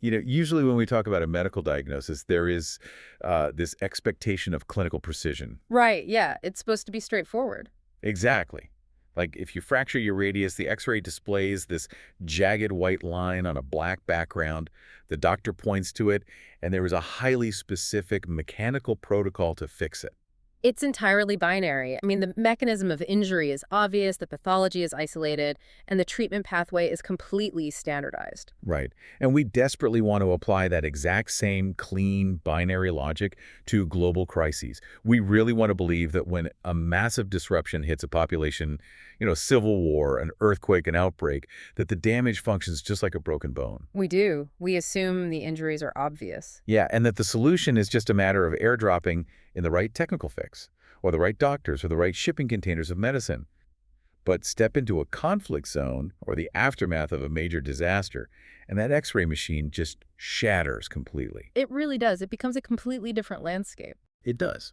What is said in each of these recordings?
Usually when we talk about a medical diagnosis, there is this expectation of clinical precision. Right, yeah, it's supposed to be straightforward. Exactly. Like if you fracture your radius, the X-ray displays this jagged white line on a black background. The doctor points to it, and there is a highly specific mechanical protocol to fix it. It's entirely binary. I mean, the mechanism of injury is obvious, the pathology is isolated, and the treatment pathway is completely standardized. Right. And we desperately want to apply that exact same clean binary logic to global crises. We really want to believe that when a massive disruption hits a population, civil war, an earthquake, an outbreak, that the damage functions just like a broken bone. We do. We assume the injuries are obvious. Yeah, and that the solution is just a matter of airdropping in the right technical fix, or the right doctors, or the right shipping containers of medicine. But step into a conflict zone or the aftermath of a major disaster, and that X-ray machine just shatters completely. It really does. It becomes a completely different landscape. It does.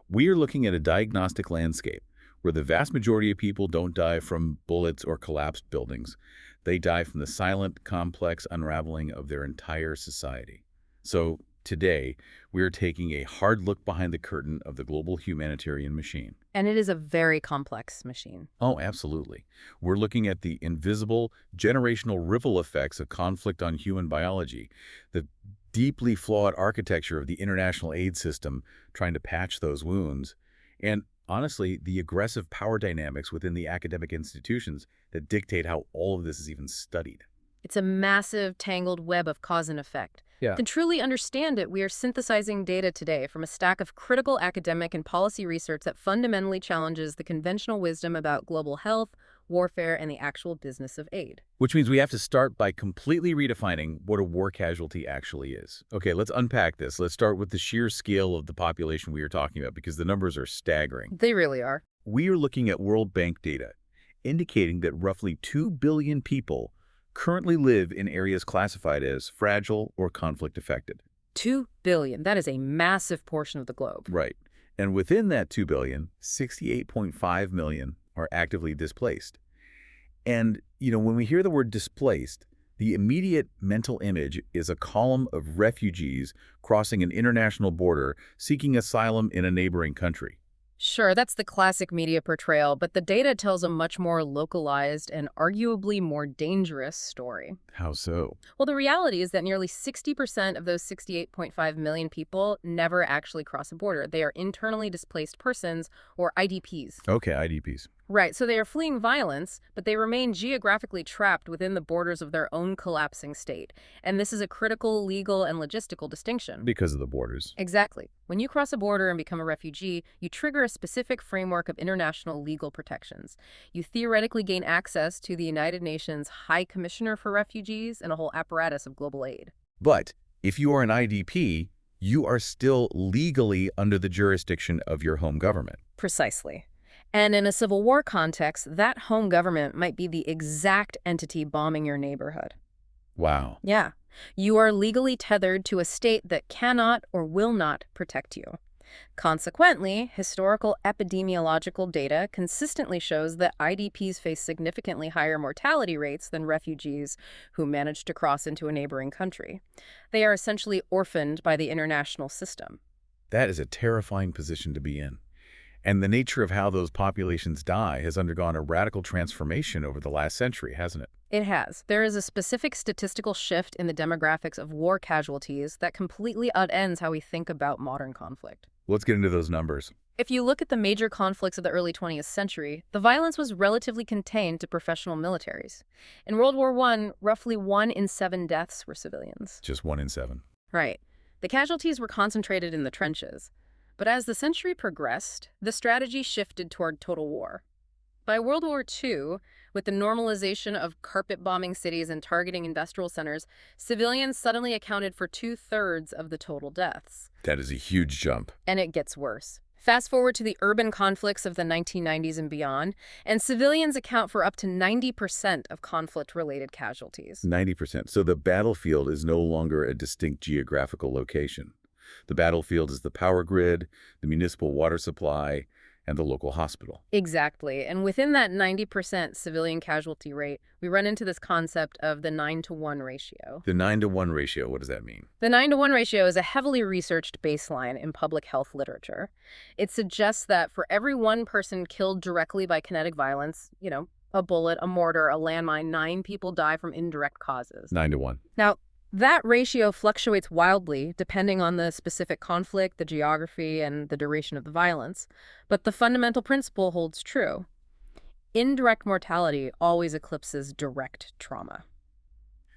We are looking at a diagnostic landscape where the vast majority of people don't die from bullets or collapsed buildings. They die from the silent, complex unraveling of their entire society. So today, we are taking a hard look behind the curtain of the global humanitarian machine. And it is a very complex machine. Oh, absolutely. We're looking at the invisible, generational ripple effects of conflict on human biology, the deeply flawed architecture of the international aid system trying to patch those wounds, and honestly, the aggressive power dynamics within the academic institutions that dictate how all of this is even studied. It's a massive, tangled web of cause and effect. Yeah. To truly understand it, we are synthesizing data today from a stack of critical academic and policy research that fundamentally challenges the conventional wisdom about global health, warfare, and the actual business of aid. Which means we have to start by completely redefining what a war casualty actually is. Okay, let's unpack this. Let's start with the sheer scale of the population we are talking about, because the numbers are staggering. They really are. We are looking at World Bank data, indicating that roughly 2 billion people currently live in areas classified as fragile or conflict affected. 2 billion. That is a massive portion of the globe. Right. And within that 2 billion, 68.5 million are actively displaced. And, when we hear the word displaced, the immediate mental image is a column of refugees crossing an international border seeking asylum in a neighboring country. Sure, that's the classic media portrayal, but the data tells a much more localized and arguably more dangerous story. How so? Well, the reality is that nearly 60% of those 68.5 million people never actually cross a border. They are internally displaced persons, or IDPs. Okay, IDPs. Right, so they are fleeing violence, but they remain geographically trapped within the borders of their own collapsing state. And this is a critical legal and logistical distinction. Because of the borders. Exactly. When you cross a border and become a refugee, you trigger a specific framework of international legal protections. You theoretically gain access to the United Nations High Commissioner for Refugees and a whole apparatus of global aid. But if you are an IDP, you are still legally under the jurisdiction of your home government. Precisely. And in a civil war context, that home government might be the exact entity bombing your neighborhood. Wow. Yeah. You are legally tethered to a state that cannot or will not protect you. Consequently, historical epidemiological data consistently shows that IDPs face significantly higher mortality rates than refugees who manage to cross into a neighboring country. They are essentially orphaned by the international system. That is a terrifying position to be in. And the nature of how those populations die has undergone a radical transformation over the last century, hasn't it? It has. There is a specific statistical shift in the demographics of war casualties that completely upends how we think about modern conflict. Let's get into those numbers. If you look at the major conflicts of the early 20th century, the violence was relatively contained to professional militaries. In World War I, roughly 1 in 7 deaths were civilians. Just 1 in 7. Right. The casualties were concentrated in the trenches. But as the century progressed, the strategy shifted toward total war. By World War II, with the normalization of carpet bombing cities and targeting industrial centers, civilians suddenly accounted for 2/3 of the total deaths. That is a huge jump. And it gets worse. Fast forward to the urban conflicts of the 1990s and beyond, and civilians account for up to 90% of conflict-related casualties. 90%. So the battlefield is no longer a distinct geographical location. The battlefield is the power grid, the municipal water supply, and the local hospital. Exactly. And within that 90% civilian casualty rate, we run into this concept of the 9-to-1 ratio. The 9-to-1 ratio, what does that mean? The 9-to-1 ratio is a heavily researched baseline in public health literature. It suggests that for every one person killed directly by kinetic violence, a bullet, a mortar, a landmine, 9 people die from indirect causes. 9-to-1. Now, that ratio fluctuates wildly depending on the specific conflict, the geography, and the duration of the violence. But the fundamental principle holds true. Indirect mortality always eclipses direct trauma.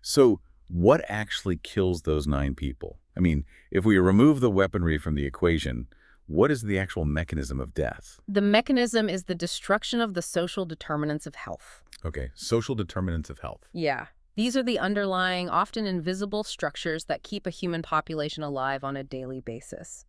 So what actually kills those 9 people? I mean, if we remove the weaponry from the equation, what is the actual mechanism of death? The mechanism is the destruction of the social determinants of health. Okay, social determinants of health. Yeah. These are the underlying, often invisible structures that keep a human population alive on a daily basis.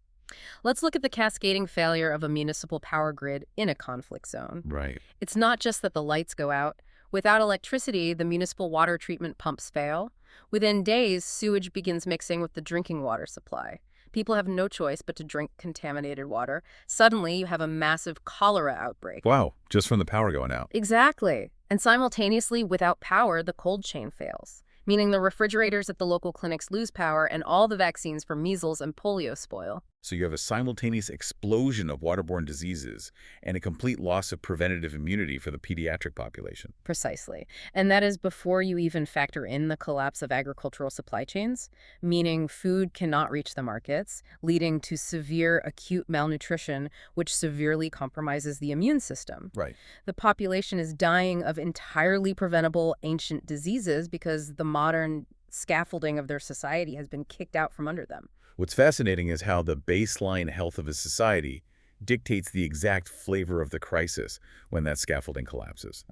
Let's look at the cascading failure of a municipal power grid in a conflict zone. Right. It's not just that the lights go out. Without electricity, the municipal water treatment pumps fail. Within days, sewage begins mixing with the drinking water supply. People have no choice but to drink contaminated water. Suddenly, you have a massive cholera outbreak. Wow, just from the power going out. Exactly. And simultaneously, without power, the cold chain fails, meaning the refrigerators at the local clinics lose power and all the vaccines for measles and polio spoil. So you have a simultaneous explosion of waterborne diseases and a complete loss of preventative immunity for the pediatric population. Precisely. And that is before you even factor in the collapse of agricultural supply chains, meaning food cannot reach the markets, leading to severe acute malnutrition, which severely compromises the immune system. Right. The population is dying of entirely preventable ancient diseases because the modern scaffolding of their society has been kicked out from under them. What's fascinating is how the baseline health of a society dictates the exact flavor of the crisis when that scaffolding collapses.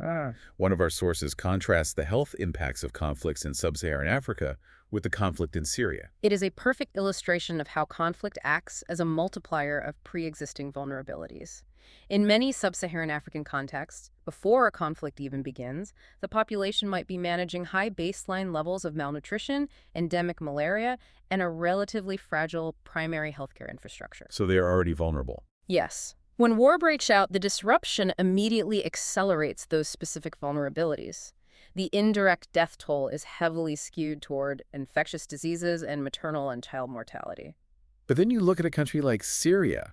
One of our sources contrasts the health impacts of conflicts in sub-Saharan Africa with the conflict in Syria. It is a perfect illustration of how conflict acts as a multiplier of pre-existing vulnerabilities. In many sub-Saharan African contexts, before a conflict even begins, the population might be managing high baseline levels of malnutrition, endemic malaria, and a relatively fragile primary healthcare infrastructure. So they are already vulnerable. Yes. When war breaks out, the disruption immediately accelerates those specific vulnerabilities. The indirect death toll is heavily skewed toward infectious diseases and maternal and child mortality. But then you look at a country like Syria.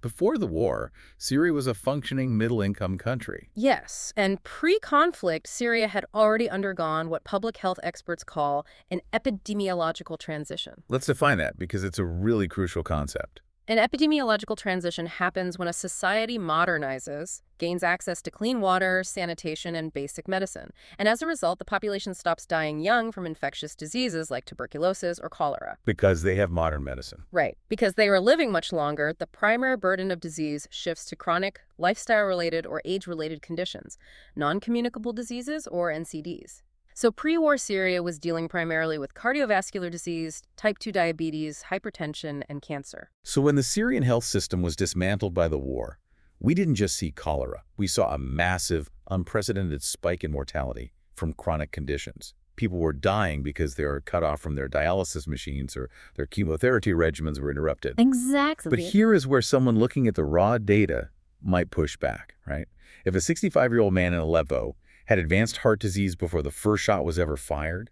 Before the war, Syria was a functioning middle-income country. Yes, and pre-conflict, Syria had already undergone what public health experts call an epidemiological transition. Let's define that because it's a really crucial concept. An epidemiological transition happens when a society modernizes, gains access to clean water, sanitation, and basic medicine. And as a result, the population stops dying young from infectious diseases like tuberculosis or cholera. Because they have modern medicine. Right. Because they are living much longer, the primary burden of disease shifts to chronic, lifestyle-related, or age-related conditions, non-communicable diseases, or NCDs. So pre-war Syria was dealing primarily with cardiovascular disease, type 2 diabetes, hypertension, and cancer. So when the Syrian health system was dismantled by the war, we didn't just see cholera. We saw a massive, unprecedented spike in mortality from chronic conditions. People were dying because they were cut off from their dialysis machines or their chemotherapy regimens were interrupted. Exactly. But here is where someone looking at the raw data might push back, right? If a 65-year-old man in Aleppo had advanced heart disease before the first shot was ever fired,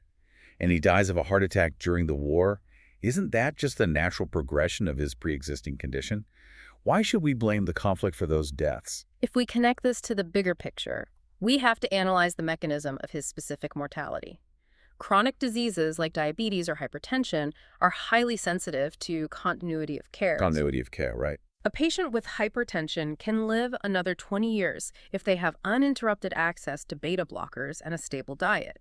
and he dies of a heart attack during the war, isn't that just the natural progression of his pre-existing condition? Why should we blame the conflict for those deaths? If we connect this to the bigger picture, we have to analyze the mechanism of his specific mortality. Chronic diseases like diabetes or hypertension are highly sensitive to continuity of care. Continuity of care, right? A patient with hypertension can live another 20 years if they have uninterrupted access to beta blockers and a stable diet.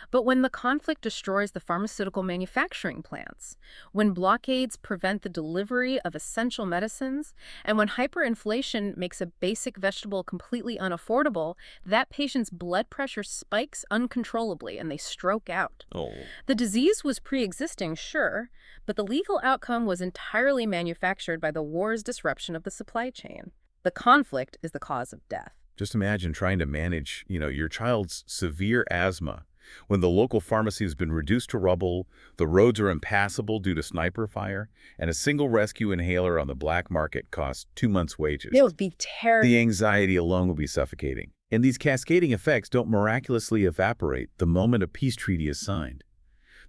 But when the conflict destroys the pharmaceutical manufacturing plants, when blockades prevent the delivery of essential medicines, and when hyperinflation makes a basic vegetable completely unaffordable, that patient's blood pressure spikes uncontrollably and they stroke out. Oh. The disease was pre-existing, sure, but the lethal outcome was entirely manufactured by the war's disruption of the supply chain. The conflict is the cause of death. Just imagine trying to manage, your child's severe asthma When the local pharmacy has been reduced to rubble, the roads are impassable due to sniper fire, and a single rescue inhaler on the black market costs 2 months' It wages. would be terrible. The anxiety alone will be suffocating. And these cascading effects don't miraculously evaporate the moment a peace treaty is signed.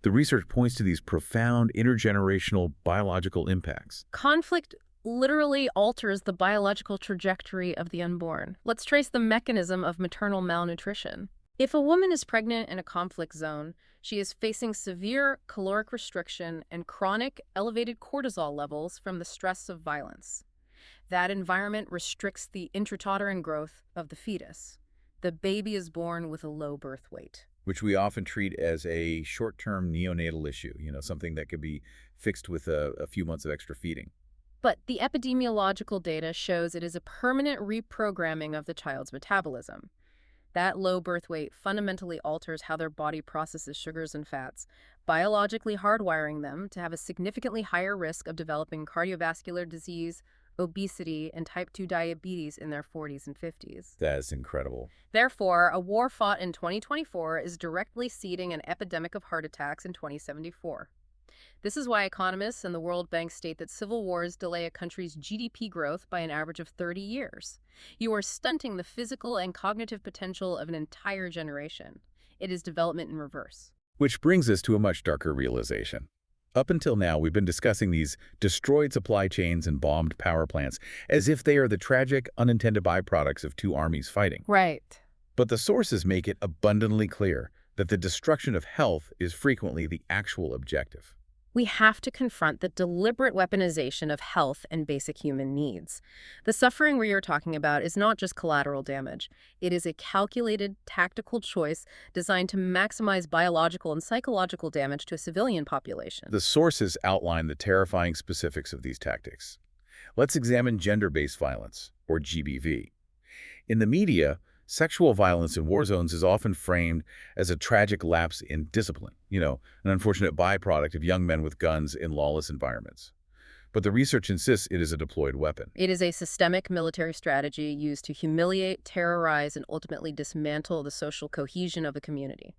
The research points to these profound intergenerational biological impacts. Conflict literally alters the biological trajectory of the unborn. Let's trace the mechanism of maternal malnutrition. If a woman is pregnant in a conflict zone, she is facing severe caloric restriction and chronic elevated cortisol levels from the stress of violence. That environment restricts the intrauterine growth of the fetus. The baby is born with a low birth weight. Which we often treat as a short-term neonatal issue, something that could be fixed with a few months of extra feeding. But the epidemiological data shows it is a permanent reprogramming of the child's metabolism. That low birth weight fundamentally alters how their body processes sugars and fats, biologically hardwiring them to have a significantly higher risk of developing cardiovascular disease, obesity, and type 2 diabetes in their 40s and 50s. That's incredible. Therefore, a war fought in 2024 is directly seeding an epidemic of heart attacks in 2074. This is why economists and the World Bank state that civil wars delay a country's GDP growth by an average of 30 years. You are stunting the physical and cognitive potential of an entire generation. It is development in reverse. Which brings us to a much darker realization. Up until now, we've been discussing these destroyed supply chains and bombed power plants as if they are the tragic, unintended byproducts of two armies fighting. Right. But the sources make it abundantly clear that the destruction of health is frequently the actual objective. We have to confront the deliberate weaponization of health and basic human needs. The suffering we are talking about is not just collateral damage. It is a calculated, tactical choice designed to maximize biological and psychological damage to a civilian population. The sources outline the terrifying specifics of these tactics. Let's examine gender-based violence, or GBV. In the media, sexual violence in war zones is often framed as a tragic lapse in discipline, an unfortunate byproduct of young men with guns in lawless environments. But the research insists it is a deployed weapon. It is a systemic military strategy used to humiliate, terrorize, and ultimately dismantle the social cohesion of a community.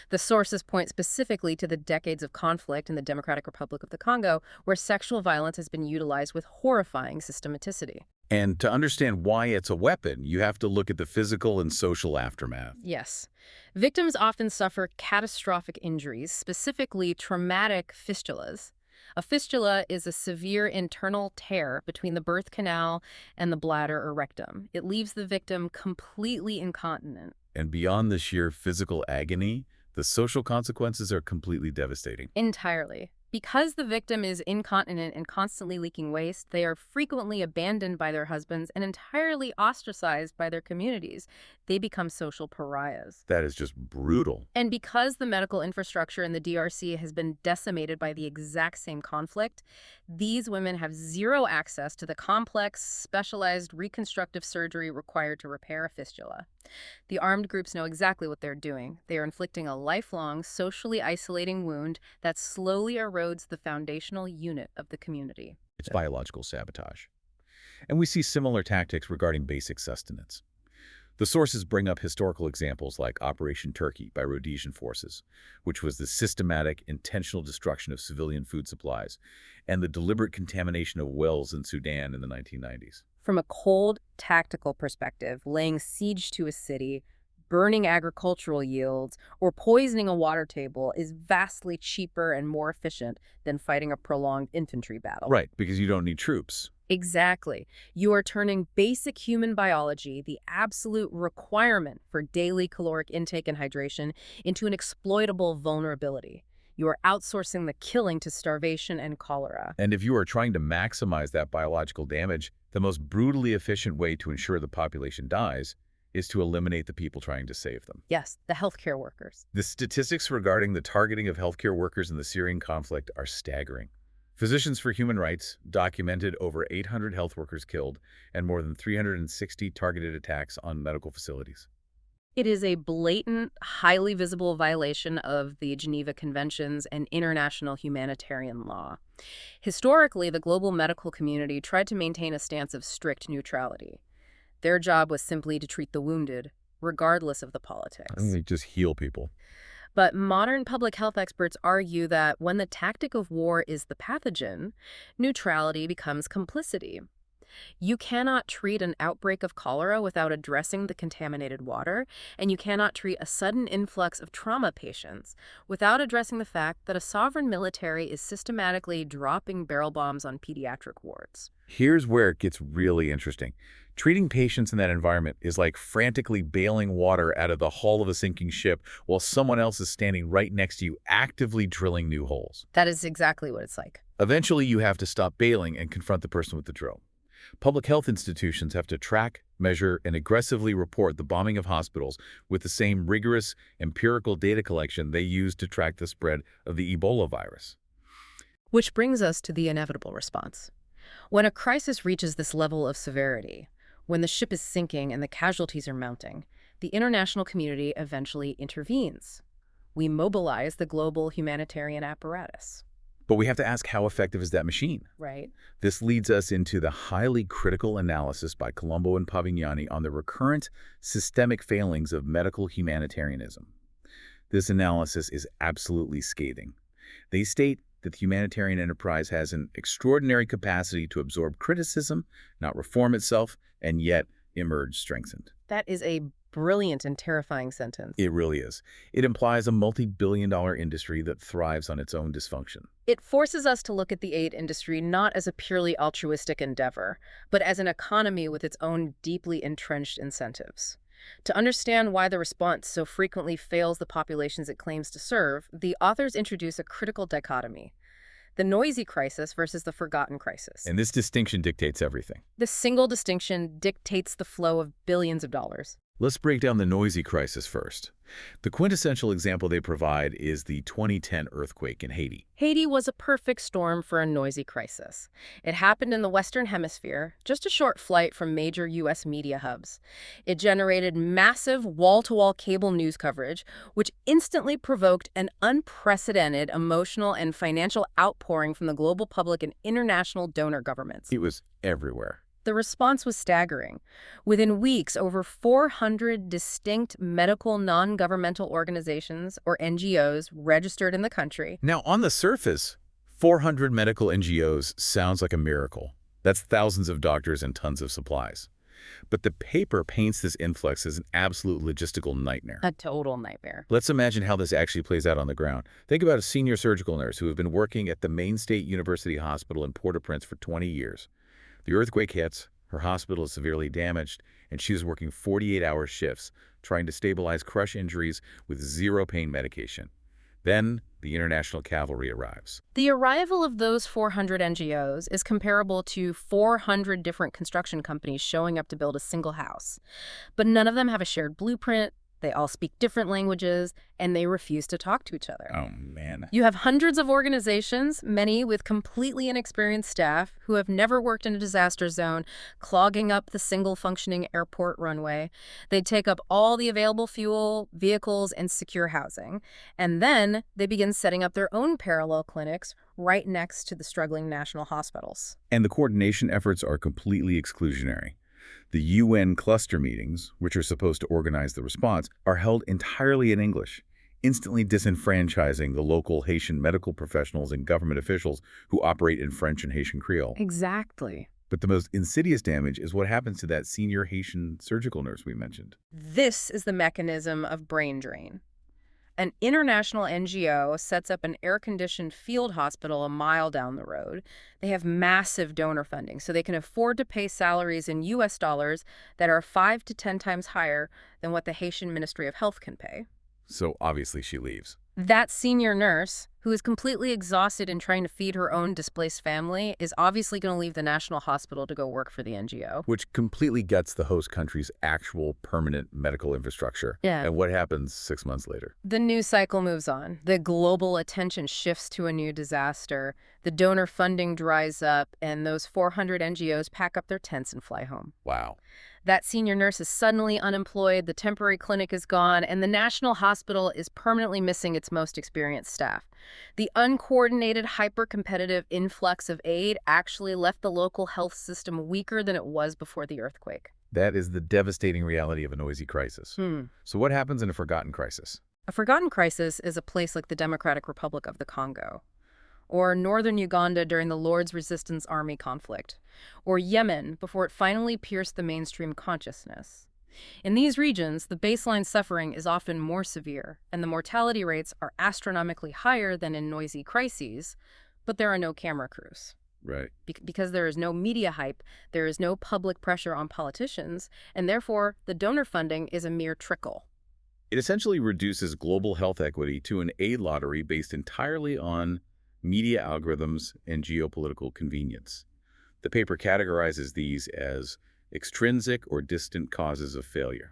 The sources point specifically to the decades of conflict in the Democratic Republic of the Congo, where sexual violence has been utilized with horrifying systematicity. And to understand why it's a weapon, you have to look at the physical and social aftermath. Yes. Victims often suffer catastrophic injuries, specifically traumatic fistulas. A fistula is a severe internal tear between the birth canal and the bladder or rectum. It leaves the victim completely incontinent. And beyond the sheer physical agony, the social consequences are completely devastating. Entirely. Because the victim is incontinent and constantly leaking waste, they are frequently abandoned by their husbands and entirely ostracized by their communities. They become social pariahs. That is just brutal. And because the medical infrastructure in the DRC has been decimated by the exact same conflict, these women have zero access to the complex, specialized reconstructive surgery required to repair a fistula. The armed groups know exactly what they're doing. They are inflicting a lifelong, socially isolating wound that slowly erodes the foundational unit of the community. It's biological sabotage. And we see similar tactics regarding basic sustenance. The sources bring up historical examples like Operation Turkey by Rhodesian forces, which was the systematic, intentional destruction of civilian food supplies, and the deliberate contamination of wells in Sudan in the 1990s. From a cold, tactical perspective, laying siege to a city, burning agricultural yields, or poisoning a water table is vastly cheaper and more efficient than fighting a prolonged infantry battle. Right, because you don't need troops. Exactly. You are turning basic human biology, the absolute requirement for daily caloric intake and hydration, into an exploitable vulnerability. You are outsourcing the killing to starvation and cholera. And if you are trying to maximize that biological damage, the most brutally efficient way to ensure the population dies is to eliminate the people trying to save them. Yes, the healthcare workers. The statistics regarding the targeting of healthcare workers in the Syrian conflict are staggering. Physicians for Human Rights documented over 800 health workers killed and more than 360 targeted attacks on medical facilities. It is a blatant, highly visible violation of the Geneva Conventions and international humanitarian law. Historically, the global medical community tried to maintain a stance of strict neutrality. Their job was simply to treat the wounded, regardless of the politics. Just heal people. But modern public health experts argue that when the tactic of war is the pathogen, neutrality becomes complicity. You cannot treat an outbreak of cholera without addressing the contaminated water, and you cannot treat a sudden influx of trauma patients without addressing the fact that a sovereign military is systematically dropping barrel bombs on pediatric wards. Here's where it gets really interesting. Treating patients in that environment is like frantically bailing water out of the hull of a sinking ship while someone else is standing right next to you, actively drilling new holes. That is exactly what it's like. Eventually, you have to stop bailing and confront the person with the drill. Public health institutions have to track, measure, and aggressively report the bombing of hospitals with the same rigorous empirical data collection they use to track the spread of the Ebola virus. Which brings us to the inevitable response. When a crisis reaches this level of severity, when the ship is sinking and the casualties are mounting, the international community eventually intervenes. We mobilize the global humanitarian apparatus. But we have to ask, how effective is that machine? Right. This leads us into the highly critical analysis by Colombo and Pavignani on the recurrent systemic failings of medical humanitarianism. This analysis is absolutely scathing. They state that the humanitarian enterprise has an extraordinary capacity to absorb criticism, not reform itself, and yet emerge strengthened. That is a brilliant and terrifying sentence. It really is. It implies a multi-billion-dollar industry that thrives on its own dysfunction. It forces us to look at the aid industry not as a purely altruistic endeavor, but as an economy with its own deeply entrenched incentives. To understand why the response so frequently fails the populations it claims to serve, the authors introduce a critical dichotomy: the noisy crisis versus the forgotten crisis. And this distinction dictates everything. The single distinction dictates the flow of billions of dollars. Let's break down the noisy crisis first. The quintessential example they provide is the 2010 earthquake in Haiti. Haiti was a perfect storm for a noisy crisis. It happened in the Western Hemisphere, just a short flight from major U.S. media hubs. It generated massive wall-to-wall cable news coverage, which instantly provoked an unprecedented emotional and financial outpouring from the global public and international donor governments. It was everywhere. The response was staggering. Within weeks, over 400 distinct medical non-governmental organizations, or NGOs, registered in the country. Now, on the surface, 400 medical NGOs sounds like a miracle. That's thousands of doctors and tons of supplies. But the paper paints this influx as an absolute logistical nightmare. A total nightmare. Let's imagine how this actually plays out on the ground. Think about a senior surgical nurse who has been working at the Maine State University Hospital in Port-au-Prince for 20 years. The earthquake hits, her hospital is severely damaged, and she is working 48-hour shifts, trying to stabilize crush injuries with zero pain medication. Then, the international cavalry arrives. The arrival of those 400 NGOs is comparable to 400 different construction companies showing up to build a single house. But none of them have a shared blueprint. They all speak different languages, and they refuse to talk to each other. Oh, man. You have hundreds of organizations, many with completely inexperienced staff who have never worked in a disaster zone, clogging up the single-functioning airport runway. They take up all the available fuel, vehicles, and secure housing. And then they begin setting up their own parallel clinics right next to the struggling national hospitals. And the coordination efforts are completely exclusionary. The UN cluster meetings, which are supposed to organize the response, are held entirely in English, instantly disenfranchising the local Haitian medical professionals and government officials who operate in French and Haitian Creole. Exactly. But the most insidious damage is what happens to that senior Haitian surgical nurse we mentioned. This is the mechanism of brain drain. An international NGO sets up an air-conditioned field hospital a mile down the road. They have massive donor funding, so they can afford to pay salaries in U.S. dollars that are 5 to 10 times higher than what the Haitian Ministry of Health can pay. So obviously she leaves. That senior nurse, who is completely exhausted in trying to feed her own displaced family, is obviously going to leave the national hospital to go work for the NGO. Which completely gets the host country's actual permanent medical infrastructure. Yeah. And what happens 6 months later? The news cycle moves on. The global attention shifts to a new disaster. The donor funding dries up, and those 400 NGOs pack up their tents and fly home. Wow. That senior nurse is suddenly unemployed, the temporary clinic is gone, and the national hospital is permanently missing its most experienced staff. The uncoordinated, hyper-competitive influx of aid actually left the local health system weaker than it was before the earthquake. That is the devastating reality of a noisy crisis. So what happens in a forgotten crisis? A forgotten crisis is a place like the Democratic Republic of the Congo, or northern Uganda during the Lord's Resistance Army conflict, or Yemen before it finally pierced the mainstream consciousness. In these regions, the baseline suffering is often more severe, and the mortality rates are astronomically higher than in noisy crises, but there are no camera crews. Right. Because there is no media hype, there is no public pressure on politicians, and therefore the donor funding is a mere trickle. It essentially reduces global health equity to an aid lottery based entirely on media algorithms and geopolitical convenience. The paper categorizes these as extrinsic or distant causes of failure.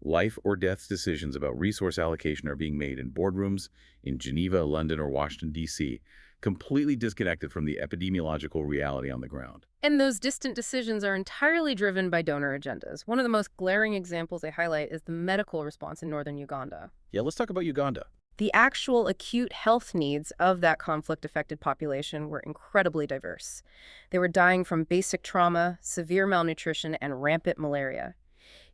Life or death decisions about resource allocation are being made in boardrooms in Geneva, London, or Washington, D.C., completely disconnected from the epidemiological reality on the ground. And those distant decisions are entirely driven by donor agendas. One of the most glaring examples they highlight is the medical response in northern Uganda. Yeah, let's talk about Uganda. The actual acute health needs of that conflict-affected population were incredibly diverse. They were dying from basic trauma, severe malnutrition, and rampant malaria.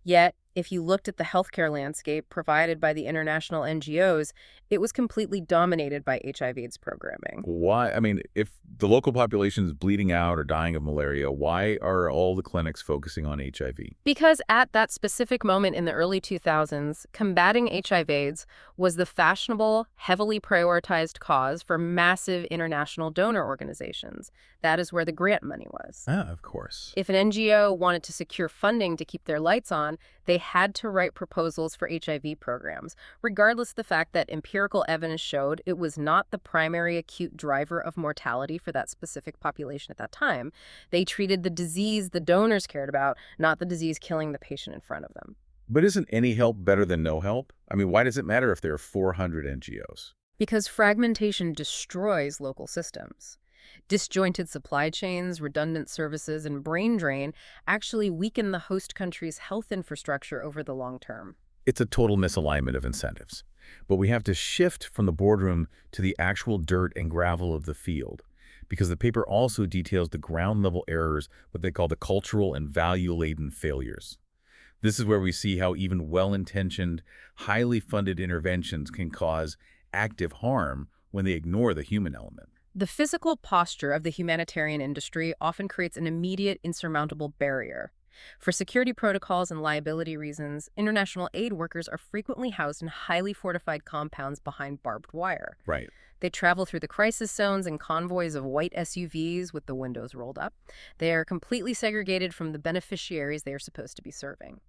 Yet, if you looked at the healthcare landscape provided by the international NGOs, it was completely dominated by HIV/AIDS programming. Why? I mean, if the local population is bleeding out or dying of malaria, why are all the clinics focusing on HIV? Because at that specific moment in the early 2000s, combating HIV/AIDS was the fashionable, heavily prioritized cause for massive international donor organizations. That is where the grant money was. Ah, of course. If an NGO wanted to secure funding to keep their lights on, they had to write proposals for HIV programs, regardless of the fact that empirical evidence showed it was not the primary acute driver of mortality for that specific population at that time. They treated the disease the donors cared about, not the disease killing the patient in front of them. But isn't any help better than no help? I mean, why does it matter if there are 400 NGOs? Because fragmentation destroys local systems. Disjointed supply chains, redundant services, and brain drain actually weaken the host country's health infrastructure over the long term. It's a total misalignment of incentives. But we have to shift from the boardroom to the actual dirt and gravel of the field, because the paper also details the ground-level errors, what they call the cultural and value-laden failures. This is where we see how even well-intentioned, highly funded interventions can cause active harm when they ignore the human element. The physical posture of the humanitarian industry often creates an immediate, insurmountable barrier. For security protocols and liability reasons, international aid workers are frequently housed in highly fortified compounds behind barbed wire. Right. They travel through the crisis zones in convoys of white SUVs with the windows rolled up. They are completely segregated from the beneficiaries they are supposed to be serving.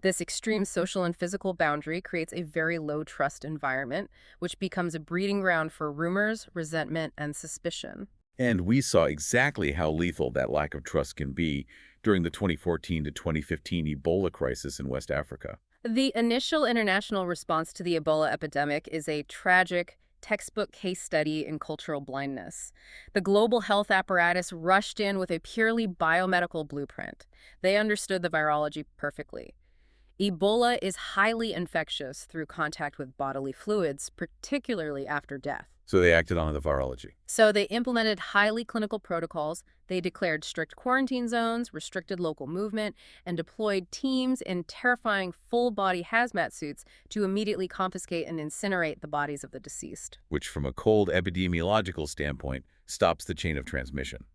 This extreme social and physical boundary creates a very low-trust environment, which becomes a breeding ground for rumors, resentment, and suspicion. And we saw exactly how lethal that lack of trust can be during the 2014 to 2015 Ebola crisis in West Africa. The initial international response to the Ebola epidemic is a tragic, textbook case study in cultural blindness. The global health apparatus rushed in with a purely biomedical blueprint. They understood the virology perfectly. Ebola is highly infectious through contact with bodily fluids, particularly after death. So they acted on the virology. So they implemented highly clinical protocols, they declared strict quarantine zones, restricted local movement, and deployed teams in terrifying full-body hazmat suits to immediately confiscate and incinerate the bodies of the deceased. Which from a cold epidemiological standpoint stops the chain of transmission.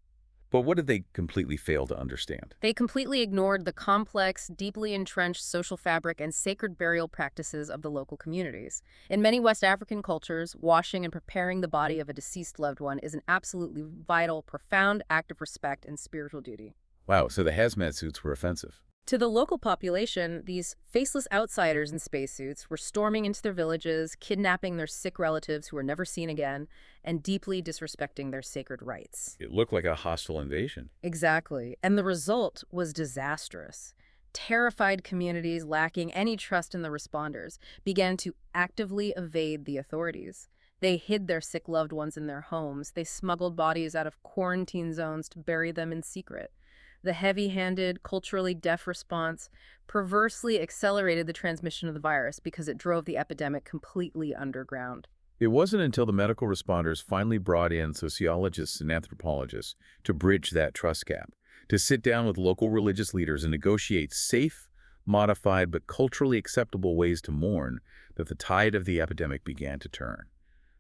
But what did they completely fail to understand? They completely ignored the complex, deeply entrenched social fabric and sacred burial practices of the local communities. In many West African cultures, washing and preparing the body of a deceased loved one is an absolutely vital, profound act of respect and spiritual duty. Wow, so the hazmat suits were offensive. To the local population, these faceless outsiders in spacesuits were storming into their villages, kidnapping their sick relatives who were never seen again, and deeply disrespecting their sacred rites. It looked like a hostile invasion. Exactly. And the result was disastrous. Terrified communities lacking any trust in the responders began to actively evade the authorities. They hid their sick loved ones in their homes. They smuggled bodies out of quarantine zones to bury them in secret. The heavy-handed, culturally deaf response perversely accelerated the transmission of the virus because it drove the epidemic completely underground. It wasn't until the medical responders finally brought in sociologists and anthropologists to bridge that trust gap, to sit down with local religious leaders and negotiate safe, modified but culturally acceptable ways to mourn that the tide of the epidemic began to turn.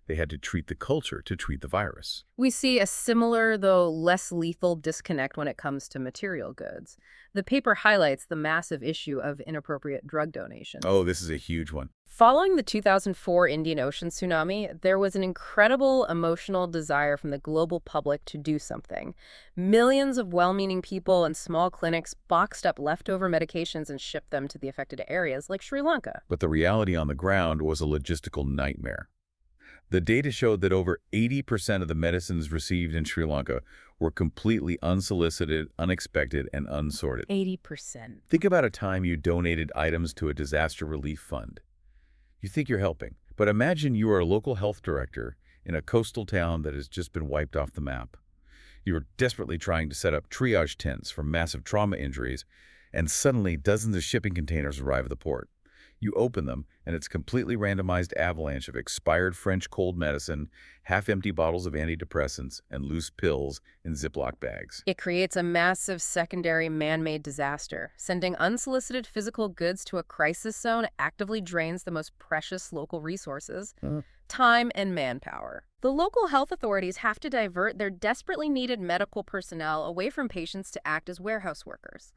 They had to treat the culture to treat the virus. We see a similar, though less lethal, disconnect when it comes to material goods. The paper highlights the massive issue of inappropriate drug donations. Oh, this is a huge one. Following the 2004 Indian Ocean tsunami, there was an incredible emotional desire from the global public to do something. Millions of well-meaning people and small clinics boxed up leftover medications and shipped them to the affected areas like Sri Lanka. But the reality on the ground was a logistical nightmare. The data showed that over 80% of the medicines received in Sri Lanka were completely unsolicited, unexpected, and unsorted. 80%. Think about a time you donated items to a disaster relief fund. You think you're helping, but imagine you are a local health director in a coastal town that has just been wiped off the map. You are desperately trying to set up triage tents for massive trauma injuries, and suddenly dozens of shipping containers arrive at the port. You open them, and it's a completely randomized avalanche of expired French cold medicine, half-empty bottles of antidepressants, and loose pills in Ziploc bags. It creates a massive secondary man-made disaster. Sending unsolicited physical goods to a crisis zone actively drains the most precious local resources, time and manpower. The local health authorities have to divert their desperately needed medical personnel away from patients to act as warehouse workers.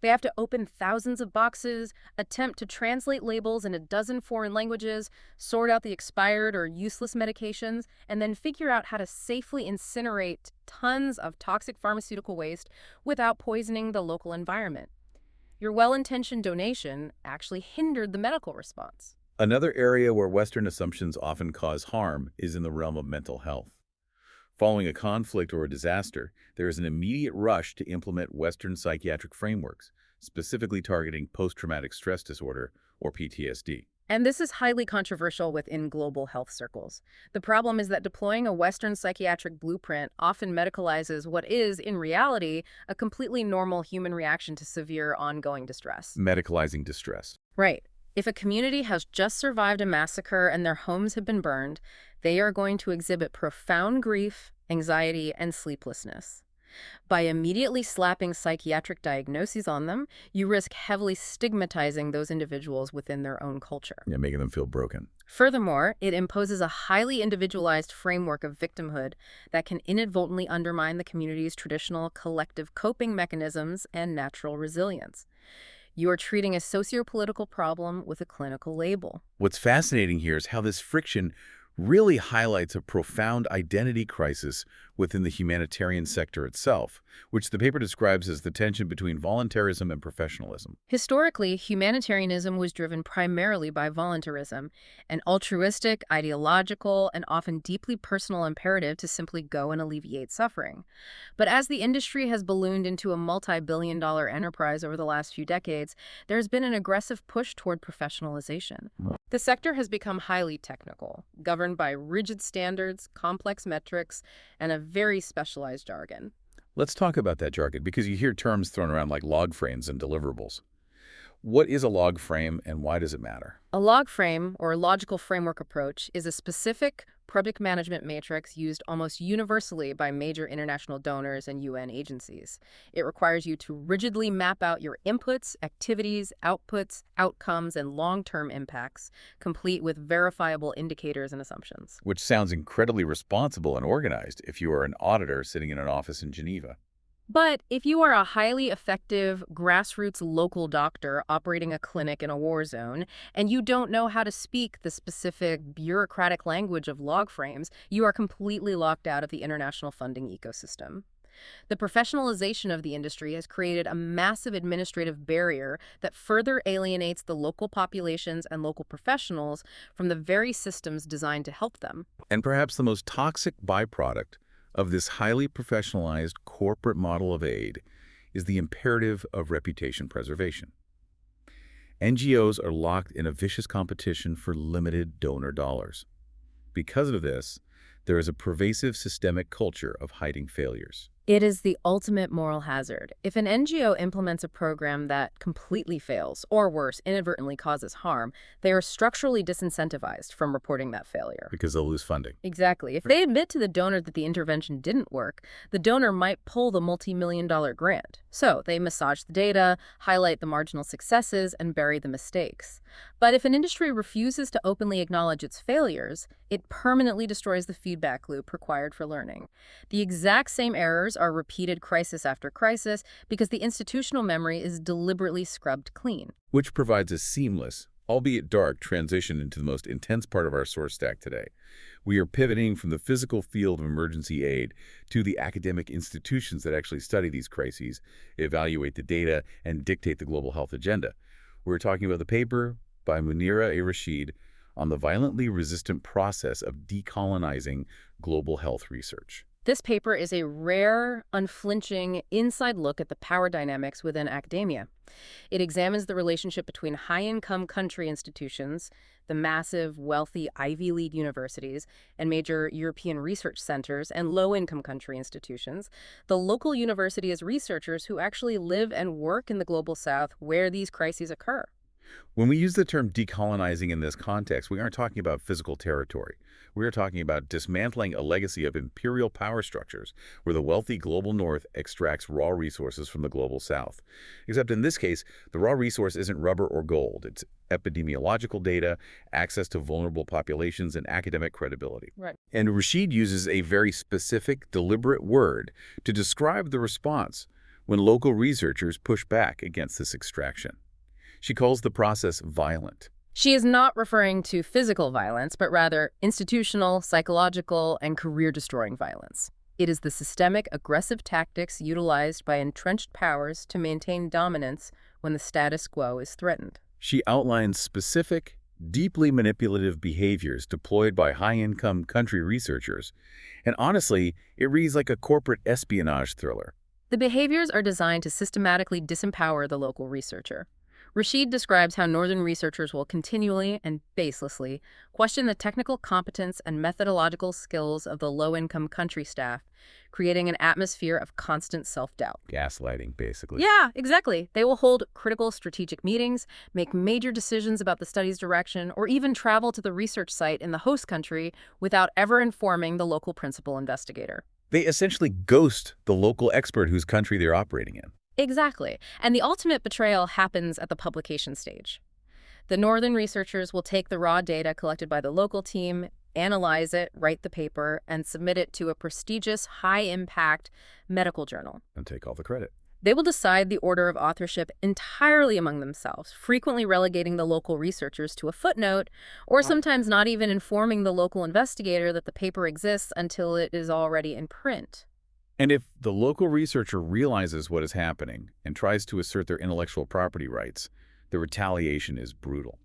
They have to open thousands of boxes, attempt to translate labels in a dozen foreign languages, sort out the expired or useless medications, and then figure out how to safely incinerate tons of toxic pharmaceutical waste without poisoning the local environment. Your well-intentioned donation actually hindered the medical response. Another area where Western assumptions often cause harm is in the realm of mental health. Following a conflict or a disaster, there is an immediate rush to implement Western psychiatric frameworks, specifically targeting post-traumatic stress disorder, or PTSD. And this is highly controversial within global health circles. The problem is that deploying a Western psychiatric blueprint often medicalizes what is, in reality, a completely normal human reaction to severe ongoing distress. Medicalizing distress. Right. If a community has just survived a massacre and their homes have been burned, they are going to exhibit profound grief, anxiety, and sleeplessness. By immediately slapping psychiatric diagnoses on them, you risk heavily stigmatizing those individuals within their own culture. Yeah, making them feel broken. Furthermore, it imposes a highly individualized framework of victimhood that can inadvertently undermine the community's traditional collective coping mechanisms and natural resilience. You are treating a sociopolitical problem with a clinical label. What's fascinating here is how this friction really highlights a profound identity crisis within the humanitarian sector itself, which the paper describes as the tension between voluntarism and professionalism. Historically, humanitarianism was driven primarily by voluntarism, an altruistic, ideological, and often deeply personal imperative to simply go and alleviate suffering. But as the industry has ballooned into a multi-billion-dollar enterprise over the last few decades, there's been an aggressive push toward professionalization. The sector has become highly technical, governed by rigid standards, complex metrics, and a very specialized jargon. Let's talk about that jargon, because you hear terms thrown around like log frames and deliverables. What is a log frame and why does it matter? A log frame, or logical framework approach, is a specific project management matrix used almost universally by major international donors and UN agencies. It requires you to rigidly map out your inputs, activities, outputs, outcomes, and long-term impacts, complete with verifiable indicators and assumptions. Which sounds incredibly responsible and organized if you are an auditor sitting in an office in Geneva. But if you are a highly effective grassroots local doctor operating a clinic in a war zone, and you don't know how to speak the specific bureaucratic language of log frames, you are completely locked out of the international funding ecosystem. The professionalization of the industry has created a massive administrative barrier that further alienates the local populations and local professionals from the very systems designed to help them. And perhaps the most toxic byproduct of this highly professionalized corporate model of aid is the imperative of reputation preservation. NGOs are locked in a vicious competition for limited donor dollars. Because of this, there is a pervasive systemic culture of hiding failures. It is the ultimate moral hazard. If an NGO implements a program that completely fails, or worse, inadvertently causes harm, they are structurally disincentivized from reporting that failure. Because they'll lose funding. Exactly. If they admit to the donor that the intervention didn't work, the donor might pull the multi-million-dollar grant. So they massage the data, highlight the marginal successes, and bury the mistakes. But if an industry refuses to openly acknowledge its failures, it permanently destroys the feedback loop required for learning. The exact same errors are repeated crisis after crisis because the institutional memory is deliberately scrubbed clean. Which provides a seamless, albeit dark, transition into the most intense part of our source stack today. We are pivoting from the physical field of emergency aid to the academic institutions that actually study these crises, evaluate the data, and dictate the global health agenda. We're talking about the paper by Munira A. Rashid on the violently resistant process of decolonizing global health research. This paper is a rare, unflinching, inside look at the power dynamics within academia. It examines the relationship between high-income country institutions, the massive, wealthy Ivy League universities, and major European research centers, and low-income country institutions, the local universities researchers who actually live and work in the Global South where these crises occur. When we use the term decolonizing in this context, we aren't talking about physical territory. We are talking about dismantling a legacy of imperial power structures where the wealthy global north extracts raw resources from the global south. Except in this case, the raw resource isn't rubber or gold. It's epidemiological data, access to vulnerable populations, and academic credibility. Right. And Rashid uses a very specific, deliberate word to describe the response when local researchers push back against this extraction. She calls the process violent. She is not referring to physical violence, but rather institutional, psychological, and career-destroying violence. It is the systemic, aggressive tactics utilized by entrenched powers to maintain dominance when the status quo is threatened. She outlines specific, deeply manipulative behaviors deployed by high-income country researchers. And honestly, it reads like a corporate espionage thriller. The behaviors are designed to systematically disempower the local researcher. Rashid describes how Northern researchers will continually and baselessly question the technical competence and methodological skills of the low-income country staff, creating an atmosphere of constant self-doubt. Gaslighting, basically. Yeah, exactly. They will hold critical strategic meetings, make major decisions about the study's direction, or even travel to the research site in the host country without ever informing the local principal investigator. They essentially ghost the local expert whose country they're operating in. Exactly. And the ultimate betrayal happens at the publication stage. The Northern researchers will take the raw data collected by the local team, analyze it, write the paper, and submit it to a prestigious, high-impact medical journal. And take all the credit. They will decide the order of authorship entirely among themselves, frequently relegating the local researchers to a footnote, or sometimes not even informing the local investigator that the paper exists until it is already in print. And if the local researcher realizes what is happening and tries to assert their intellectual property rights, the retaliation is brutal.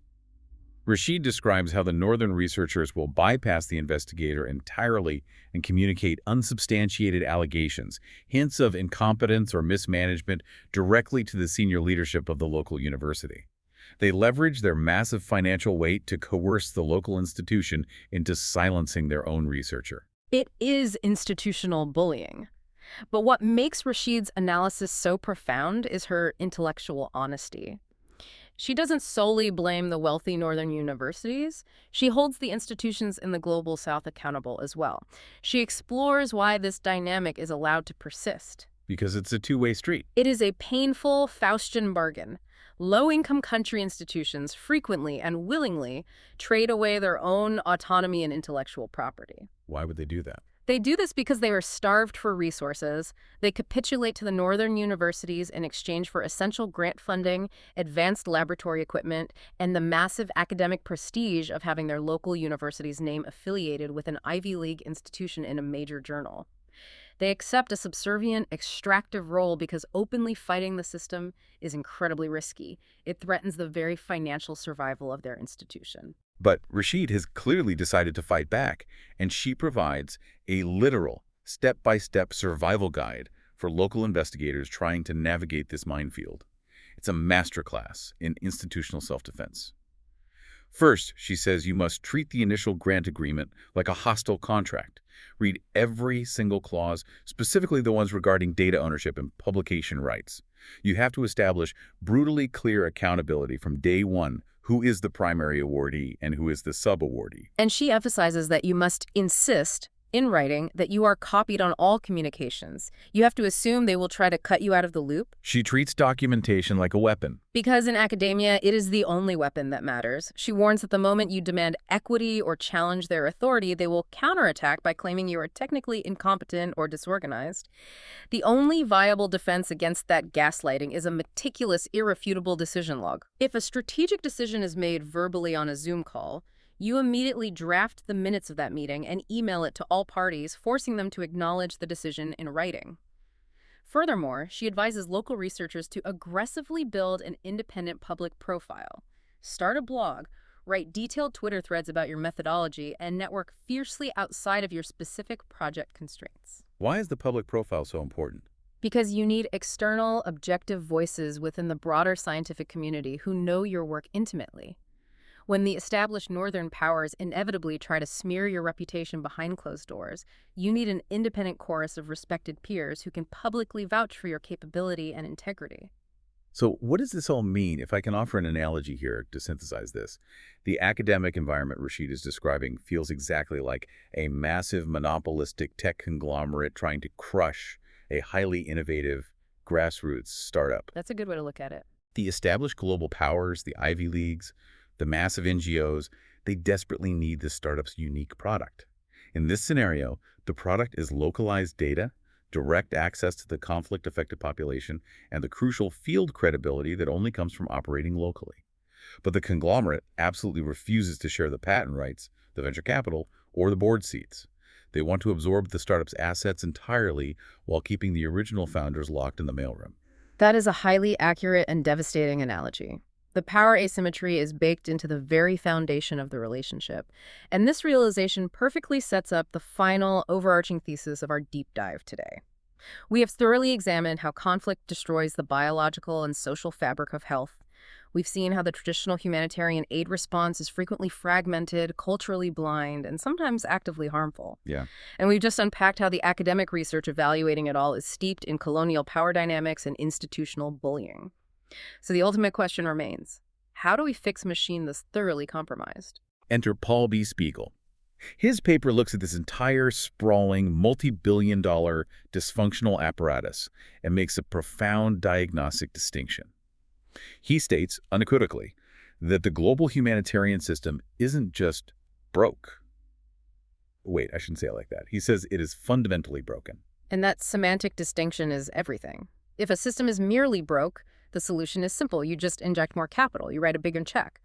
Rashid describes how the Northern researchers will bypass the investigator entirely and communicate unsubstantiated allegations, hints of incompetence or mismanagement, directly to the senior leadership of the local university. They leverage their massive financial weight to coerce the local institution into silencing their own researcher. It is institutional bullying. But what makes Rashid's analysis so profound is her intellectual honesty. She doesn't solely blame the wealthy Northern universities. She holds the institutions in the Global South accountable as well. She explores why this dynamic is allowed to persist. Because it's a two-way street. It is a painful Faustian bargain. Low-income country institutions frequently and willingly trade away their own autonomy and intellectual property. Why would they do that? They do this because they are starved for resources. They capitulate to the Northern universities in exchange for essential grant funding, advanced laboratory equipment, and the massive academic prestige of having their local university's name affiliated with an Ivy League institution in a major journal. They accept a subservient, extractive role because openly fighting the system is incredibly risky. It threatens the very financial survival of their institution. But Rashid has clearly decided to fight back, and she provides a literal, step-by-step survival guide for local investigators trying to navigate this minefield. It's a masterclass in institutional self-defense. First, she says you must treat the initial grant agreement like a hostile contract. Read every single clause, specifically the ones regarding data ownership and publication rights. You have to establish brutally clear accountability from day one: who is the primary awardee and who is the sub-awardee. And she emphasizes that you must insist in writing that you are copied on all communications. You have to assume they will try to cut you out of the loop. She treats documentation like a weapon. Because in academia, it is the only weapon that matters. She warns that the moment you demand equity or challenge their authority, they will counterattack by claiming you are technically incompetent or disorganized. The only viable defense against that gaslighting is a meticulous, irrefutable decision log. If a strategic decision is made verbally on a Zoom call, you immediately draft the minutes of that meeting and email it to all parties, forcing them to acknowledge the decision in writing. Furthermore, she advises local researchers to aggressively build an independent public profile. Start a blog, write detailed Twitter threads about your methodology, and network fiercely outside of your specific project constraints. Why is the public profile so important? Because you need external, objective voices within the broader scientific community who know your work intimately. When the established northern powers inevitably try to smear your reputation behind closed doors, you need an independent chorus of respected peers who can publicly vouch for your capability and integrity. So what does this all mean? If I can offer an analogy here to synthesize this, the academic environment Rashid is describing feels exactly like a massive monopolistic tech conglomerate trying to crush a highly innovative grassroots startup. That's a good way to look at it. The established global powers, the Ivy Leagues, the massive NGOs, they desperately need this startup's unique product. In this scenario, the product is localized data, direct access to the conflict-affected population, and the crucial field credibility that only comes from operating locally. But the conglomerate absolutely refuses to share the patent rights, the venture capital, or the board seats. They want to absorb the startup's assets entirely while keeping the original founders locked in the mailroom. That is a highly accurate and devastating analogy. The power asymmetry is baked into the very foundation of the relationship, and this realization perfectly sets up the final, overarching thesis of our deep dive today. We have thoroughly examined how conflict destroys the biological and social fabric of health. We've seen how the traditional humanitarian aid response is frequently fragmented, culturally blind, and sometimes actively harmful. Yeah. And we've just unpacked how the academic research evaluating it all is steeped in colonial power dynamics and institutional bullying. So the ultimate question remains, how do we fix a machine that's thoroughly compromised? Enter Paul B. Spiegel. His paper looks at this entire sprawling, multi-billion-dollar dysfunctional apparatus and makes a profound diagnostic distinction. He states, unequivocally, that the global humanitarian system isn't just broke. Wait, I shouldn't say it like that. He says it is fundamentally broken. And that semantic distinction is everything. If a system is merely broke, the solution is simple. You just inject more capital. You write a bigger check.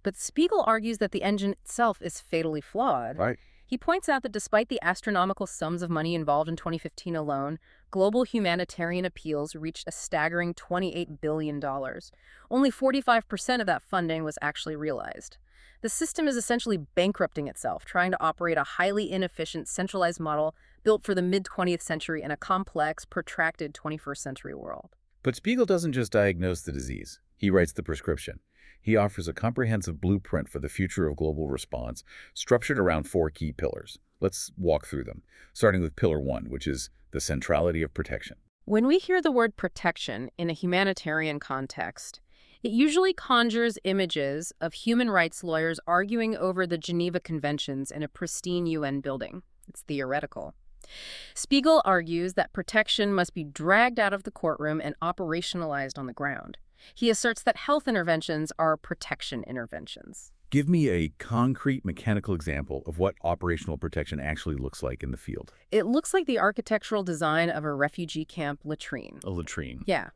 But Spiegel argues that the engine itself is fatally flawed. Right. He points out that despite the astronomical sums of money involved in 2015 alone, global humanitarian appeals reached a staggering $28 billion. Only 45% of that funding was actually realized. The system is essentially bankrupting itself, trying to operate a highly inefficient, centralized model built for the mid-20th century in a complex, protracted 21st century world. But Spiegel doesn't just diagnose the disease. He writes the prescription. He offers a comprehensive blueprint for the future of global response, structured around 4 key pillars. Let's walk through them, starting with Pillar 1, which is the centrality of protection. When we hear the word protection in a humanitarian context, it usually conjures images of human rights lawyers arguing over the Geneva Conventions in a pristine UN building. It's theoretical. Spiegel argues that protection must be dragged out of the courtroom and operationalized on the ground. He asserts that health interventions are protection interventions. Give me a concrete mechanical example of what operational protection actually looks like in the field. It looks like the architectural design of a refugee camp latrine. A latrine. Yeah.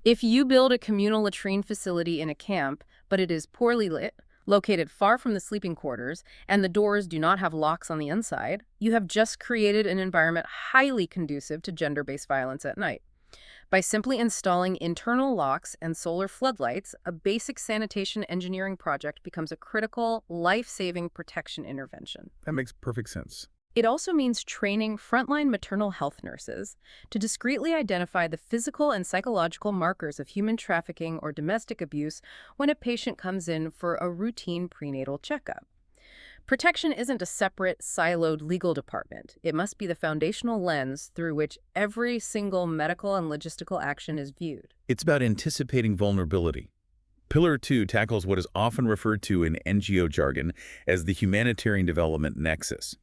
If you build a communal latrine facility in a camp, but it is poorly lit, located far from the sleeping quarters, and the doors do not have locks on the inside, you have just created an environment highly conducive to gender-based violence at night. By simply installing internal locks and solar floodlights, a basic sanitation engineering project becomes a critical, life-saving protection intervention. That makes perfect sense. It also means training frontline maternal health nurses to discreetly identify the physical and psychological markers of human trafficking or domestic abuse when a patient comes in for a routine prenatal checkup. Protection isn't a separate, siloed legal department. It must be the foundational lens through which every single medical and logistical action is viewed. It's about anticipating vulnerability. Pillar 2 tackles what is often referred to in NGO jargon as the humanitarian development nexus.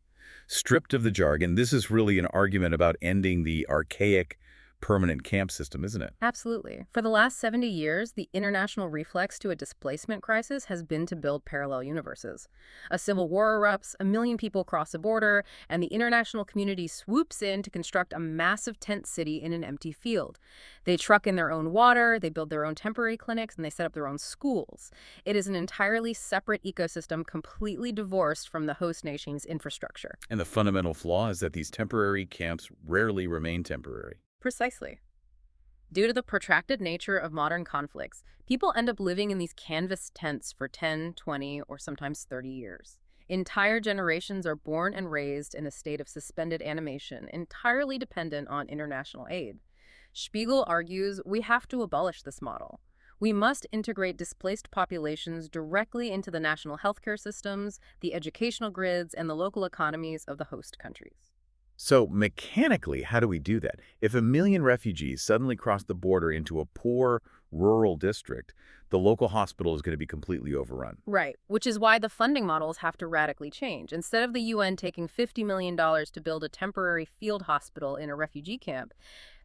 Stripped of the jargon, this is really an argument about ending the archaic permanent camp system, isn't it? Absolutely. For the last 70 years, the international reflex to a displacement crisis has been to build parallel universes. A civil war erupts, a million people cross a border, and the international community swoops in to construct a massive tent city in an empty field. They truck in their own water, they build their own temporary clinics, and they set up their own schools. It is an entirely separate ecosystem completely divorced from the host nation's infrastructure. And the fundamental flaw is that these temporary camps rarely remain temporary. Precisely. Due to the protracted nature of modern conflicts, people end up living in these canvas tents for 10, 20, or sometimes 30 years. Entire generations are born and raised in a state of suspended animation, entirely dependent on international aid. Spiegel argues we have to abolish this model. We must integrate displaced populations directly into the national healthcare systems, the educational grids, and the local economies of the host countries. So mechanically, how do we do that? If a million refugees suddenly cross the border into a poor rural district, the local hospital is going to be completely overrun. Right, which is why the funding models have to radically change. Instead of the UN taking $50 million to build a temporary field hospital in a refugee camp,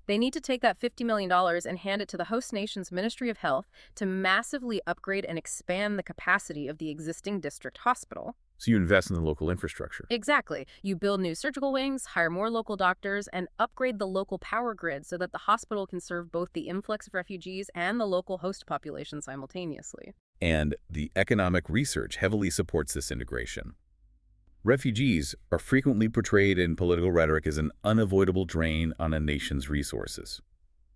they need to take that $50 million and hand it to the host nation's Ministry of Health to massively upgrade and expand the capacity of the existing district hospital. So you invest in the local infrastructure. Exactly. You build new surgical wings, hire more local doctors, and upgrade the local power grid so that the hospital can serve both the influx of refugees and the local host population simultaneously. And the economic research heavily supports this integration. Refugees are frequently portrayed in political rhetoric as an unavoidable drain on a nation's resources.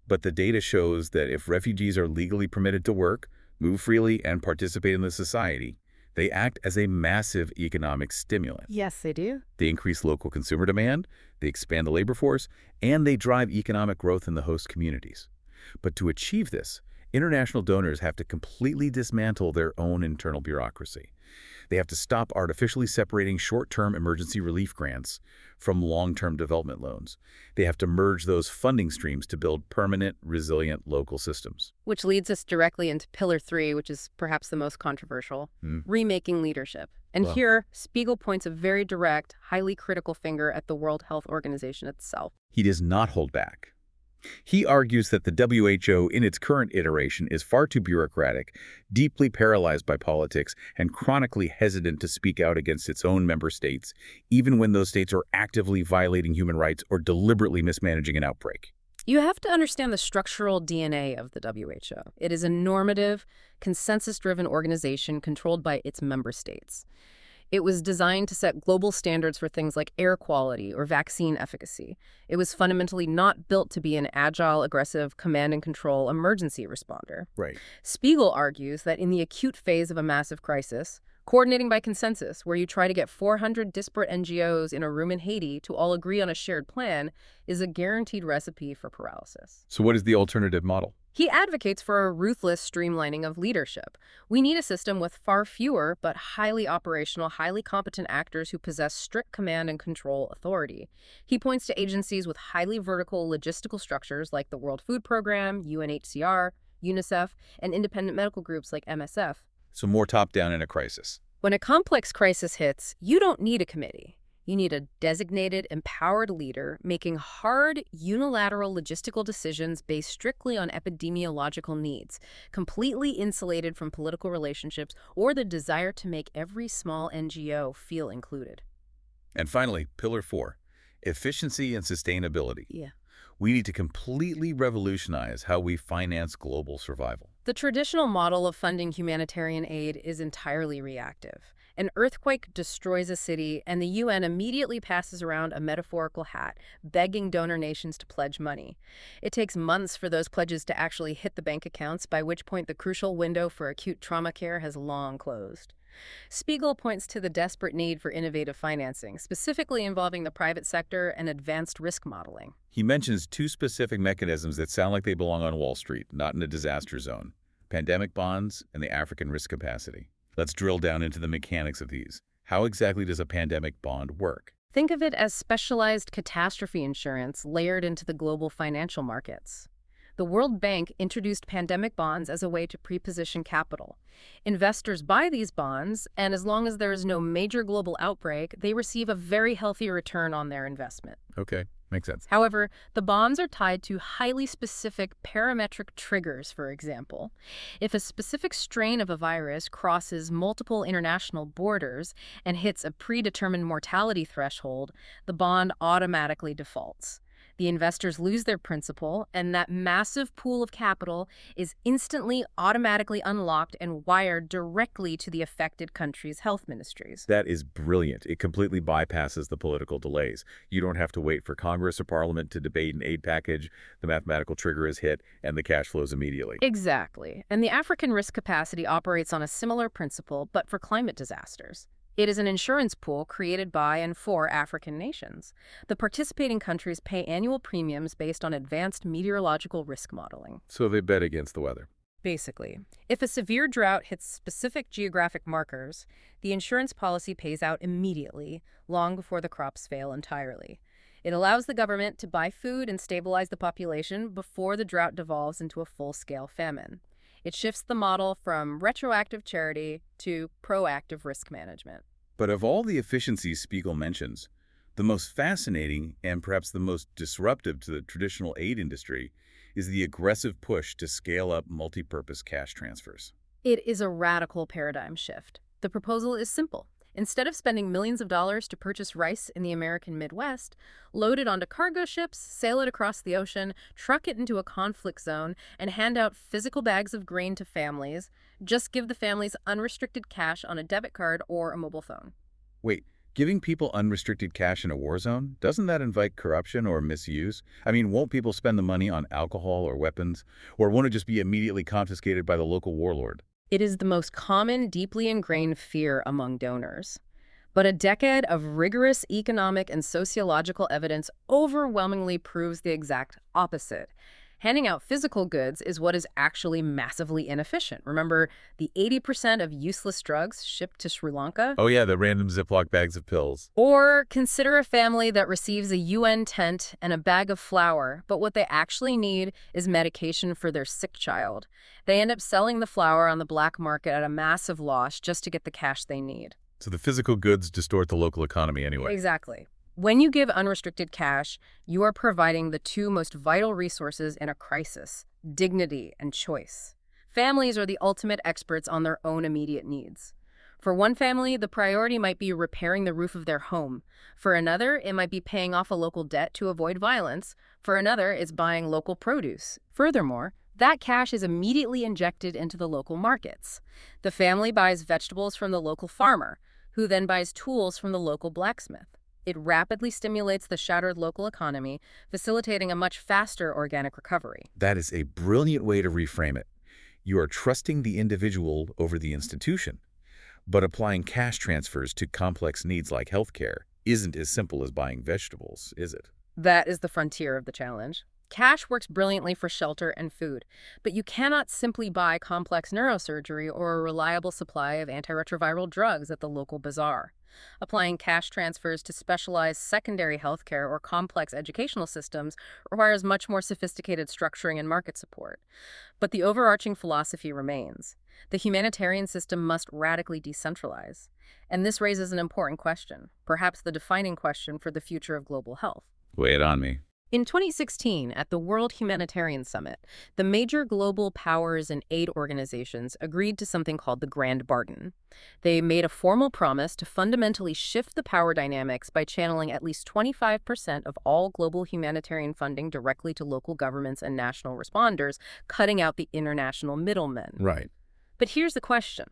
But the data shows that if refugees are legally permitted to work, move freely, and participate in the society, they act as a massive economic stimulant. Yes, they do. They increase local consumer demand, they expand the labor force, and they drive economic growth in the host communities. But to achieve this, international donors have to completely dismantle their own internal bureaucracy. They have to stop artificially separating short-term emergency relief grants from long-term development loans. They have to merge those funding streams to build permanent, resilient local systems. Which leads us directly into Pillar 3, which is perhaps the most controversial, remaking leadership. And here, Spiegel points a very direct, highly critical finger at the World Health Organization itself. He does not hold back. He argues that the WHO in its current iteration is far too bureaucratic, deeply paralyzed by politics, and chronically hesitant to speak out against its own member states, even when those states are actively violating human rights or deliberately mismanaging an outbreak. You have to understand the structural DNA of the WHO. It is a normative, consensus-driven organization controlled by its member states. It was designed to set global standards for things like air quality or vaccine efficacy. It was fundamentally not built to be an agile, aggressive, command and control emergency responder. Right. Spiegel argues that in the acute phase of a massive crisis, coordinating by consensus, where you try to get 400 disparate NGOs in a room in Haiti to all agree on a shared plan, is a guaranteed recipe for paralysis. So what is the alternative model? He advocates for a ruthless streamlining of leadership. We need a system with far fewer but highly operational, highly competent actors who possess strict command and control authority. He points to agencies with highly vertical logistical structures like the World Food Program, UNHCR, UNICEF, and independent medical groups like MSF. So more top-down in a crisis. When a complex crisis hits, you don't need a committee. You need a designated, empowered leader making hard, unilateral logistical decisions based strictly on epidemiological needs, completely insulated from political relationships or the desire to make every small NGO feel included. And finally, Pillar 4, efficiency and sustainability. Yeah. We need to completely revolutionize how we finance global survival. The traditional model of funding humanitarian aid is entirely reactive. An earthquake destroys a city, and the UN immediately passes around a metaphorical hat, begging donor nations to pledge money. It takes months for those pledges to actually hit the bank accounts, by which point the crucial window for acute trauma care has long closed. Spiegel points to the desperate need for innovative financing, specifically involving the private sector and advanced risk modeling. He mentions two specific mechanisms that sound like they belong on Wall Street, not in a disaster zone: pandemic bonds and the African risk capacity. Let's drill down into the mechanics of these. How exactly does a pandemic bond work? Think of it as specialized catastrophe insurance layered into the global financial markets. The World Bank introduced pandemic bonds as a way to pre-position capital. Investors buy these bonds, and as long as there is no major global outbreak, they receive a very healthy return on their investment. Okay, makes sense. However, the bonds are tied to highly specific parametric triggers, for example. If a specific strain of a virus crosses multiple international borders and hits a predetermined mortality threshold, the bond automatically defaults. The investors lose their principal, and that massive pool of capital is instantly automatically unlocked and wired directly to the affected country's health ministries. That is brilliant. It completely bypasses the political delays. You don't have to wait for Congress or Parliament to debate an aid package. The mathematical trigger is hit, and the cash flows immediately. Exactly. And the African risk capacity operates on a similar principle, but for climate disasters. It is an insurance pool created by and for African nations. The participating countries pay annual premiums based on advanced meteorological risk modeling. So they bet against the weather. Basically, if a severe drought hits specific geographic markers, the insurance policy pays out immediately, long before the crops fail entirely. It allows the government to buy food and stabilize the population before the drought devolves into a full-scale famine. It shifts the model from retroactive charity to proactive risk management. But of all the efficiencies Spiegel mentions, the most fascinating and perhaps the most disruptive to the traditional aid industry is the aggressive push to scale up multi-purpose cash transfers. It is a radical paradigm shift. The proposal is simple. Instead of spending millions of dollars to purchase rice in the American Midwest, load it onto cargo ships, sail it across the ocean, truck it into a conflict zone, and hand out physical bags of grain to families, just give the families unrestricted cash on a debit card or a mobile phone. Wait, giving people unrestricted cash in a war zone, doesn't that invite corruption or misuse? I mean, won't people spend the money on alcohol or weapons? Or won't it just be immediately confiscated by the local warlord? It is the most common, deeply ingrained fear among donors. But a decade of rigorous economic and sociological evidence overwhelmingly proves the exact opposite. Handing out physical goods is what is actually massively inefficient. Remember the 80% of useless drugs shipped to Sri Lanka? Oh yeah, the random Ziploc bags of pills. Or consider a family that receives a UN tent and a bag of flour, but what they actually need is medication for their sick child. They end up selling the flour on the black market at a massive loss just to get the cash they need. So the physical goods distort the local economy anyway. Exactly. When you give unrestricted cash, you are providing the two most vital resources in a crisis: dignity and choice. Families are the ultimate experts on their own immediate needs. For one family, the priority might be repairing the roof of their home. For another, it might be paying off a local debt to avoid violence. For another, it's buying local produce. Furthermore, that cash is immediately injected into the local markets. The family buys vegetables from the local farmer, who then buys tools from the local blacksmith. It rapidly stimulates the shattered local economy, facilitating a much faster organic recovery. That is a brilliant way to reframe it. You are trusting the individual over the institution. But applying cash transfers to complex needs like healthcare isn't as simple as buying vegetables, is it? That is the frontier of the challenge. Cash works brilliantly for shelter and food, but you cannot simply buy complex neurosurgery or a reliable supply of antiretroviral drugs at the local bazaar. Applying cash transfers to specialized secondary healthcare or complex educational systems requires much more sophisticated structuring and market support. But the overarching philosophy remains. The humanitarian system must radically decentralize. And this raises an important question, perhaps the defining question for the future of global health. Lay it on me. In 2016, at the World Humanitarian Summit, the major global powers and aid organizations agreed to something called the Grand Bargain. They made a formal promise to fundamentally shift the power dynamics by channeling at least 25% of all global humanitarian funding directly to local governments and national responders, cutting out the international middlemen. Right. But here's the question.